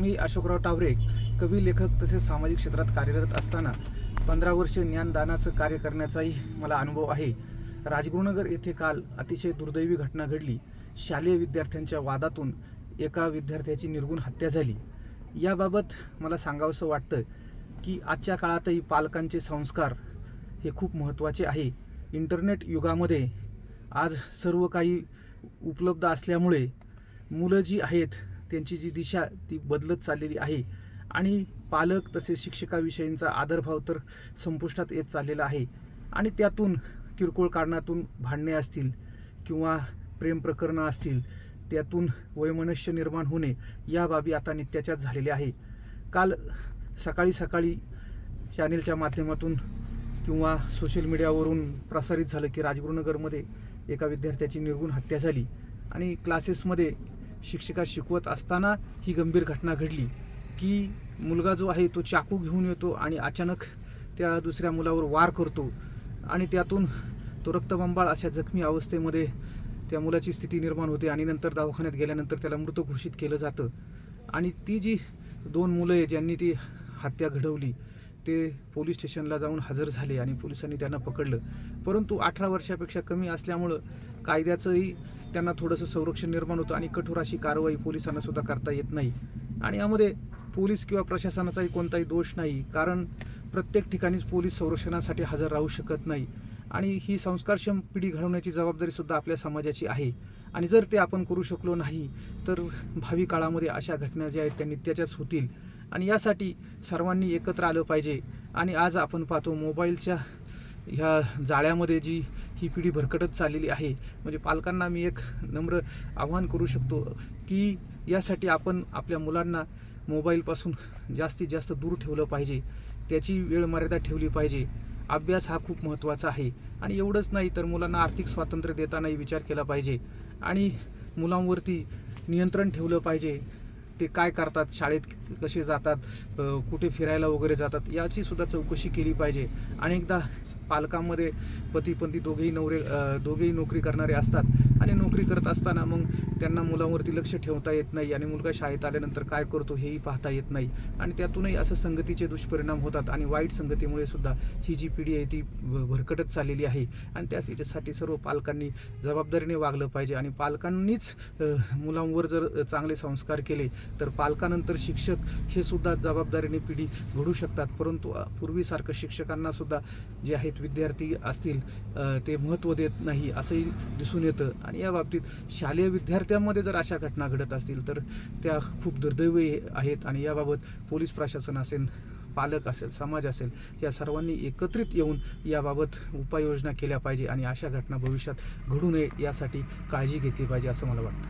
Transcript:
मी अशोकराव टावरे, कवी, लेखक तसेच सामाजिक क्षेत्रात कार्यरत असताना 15 वर्ष ज्ञानदानाचं कार्य करण्याचाही मला अनुभव आहे. राजगुरुनगर येथे काल अतिशय दुर्दैवी घटना घडली. शालेय विद्यार्थ्यांच्या वादातून एका विद्यार्थ्याची निर्घृण हत्या झाली. याबाबत मला सांगावंसं वाटतं की आजच्या काळातही पालकांचे संस्कार हे खूप महत्त्वाचे आहे. इंटरनेट युगामध्ये आज सर्व काही उपलब्ध असल्यामुळे मुलं जी आहेत त्यांची जी दिशा ती बदलत चाललेली आहे आणि पालक तसेच शिक्षकाविषयींचा आदरभाव तर संपुष्टात येत चाललेला आहे आणि त्यातून किरकोळ कारणातून भांडणे असतील किंवा प्रेम प्रकरणं असतील, त्यातून वैमनस्य निर्माण होणे या बाबी आता नित्याच्याच झालेल्या आहे. काल सकाळी सकाळी चॅनेलच्या माध्यमातून किंवा सोशल मीडियावरून प्रसारित झालं की राजगुरुनगरमध्ये एका विद्यार्थ्याची निर्घृण हत्या झाली आणि क्लासेसमध्ये शिक्षिका शिकवत असताना ही गंभीर घटना घडली की मुलगा जो आहे तो चाकू घेऊन येतो आणि अचानक त्या दुसऱ्या मुलावर वार करतो आणि त्यातून तो रक्तबंबाळ अशा जखमी अवस्थेमध्ये त्या मुलाची स्थिती निर्माण होते आणि नंतर दवाखान्यात गेल्यानंतर त्याला मृत घोषित केलं जातं. आणि ती जी 2 मुलं आहे ज्यांनी ती हत्या घडवली ते पोलीस स्टेशनला जाऊन हजर झाले आणि पोलिसांनी त्यांना पकडलं. परंतु 18 वर्षापेक्षा कमी असल्यामुळं कायद्याचंही त्यांना थोडंसं संरक्षण निर्माण होतं आणि कठोर अशी कारवाई पोलिसांना सुद्धा करता येत नाही. आणि यामध्ये पोलीस किंवा प्रशासनाचाही कोणताही दोष नाही, कारण प्रत्येक ठिकाणीच पोलीस संरक्षणासाठी हजर राहू शकत नाही आणि ही संस्कारक्षम पिढी घडवण्याची जबाबदारीसुद्धा आपल्या समाजाची आहे. आणि जर ते आपण करू शकलो नाही तर भावी काळामध्ये अशा घटना ज्या आहेत त्या नित्याच्याच होतील आणि यासाठी सर्वांनी एकत्र आलं पाहिजे. आणि आज आपण पाहतो मोबाईलच्या ह्या जाळ्यामध्ये जी ही पिढी भरकटत चाललेली आहे, म्हणजे पालकांना मी एक नम्र आवाहन करू शकतो की यासाठी आपण आपल्या मुलांना मोबाईलपासून जास्तीत जास्त दूर ठेवलं पाहिजे, त्याची वेळ मर्यादा ठेवली पाहिजे. अभ्यास हा खूप महत्त्वाचा आहे आणि एवढंच नाही तर मुलांना आर्थिक स्वातंत्र्य देतानाही विचार केला पाहिजे आणि मुलांवरती नियंत्रण ठेवलं पाहिजे. ते काय करतात, शाळेत कसे जातात, कुठे फिरायला वगैरे जातात याची सुद्धा चौकशी केली पाहिजे. अनेकदा पालकांमध्ये पती पत्नी दोघेही नोकरी करणारे असतात आणि नोकरी करत असताना मग त्यांना मुलांवरती लक्ष ठेवता येत नाही आणि मुलगा शाळेत आल्यानंतर काय करतो हेही पाहता येत नाही आणि त्यातूनही असं संगतीचे दुष्परिणाम होतात आणि वाईट संगतीमुळे सुद्धा ही जी पिढी आहे ती भरकटत चाललेली आहे. आणि त्यासाठी सर्व पालकांनी जबाबदारीने वागलं पाहिजे आणि पालकांनीच मुलांवर जर चांगले संस्कार केले तर पालकानंतर शिक्षक हे सुद्धा जबाबदारीने पिढी घडू शकतात. परंतु पूर्वीसारखं शिक्षकांना सुद्धा जे आहेत विद्यार्थी असतील ते महत्त्व देत नाही असंही दिसून येतं. आणि या बाबतीत शालेय विद्यार्थ्यांमध्ये जर अशा घटना घडत असतील तर त्या खूप दुर्दैवी आहेत आणि याबाबत पोलीस प्रशासन असेल, पालक असेल, समाज असेल या सर्वांनी एकत्रित येऊन याबाबत उपाययोजना केल्या पाहिजे आणि अशा घटना भविष्यात घडू नये यासाठी काळजी घेतली पाहिजे असं मला वाटतं.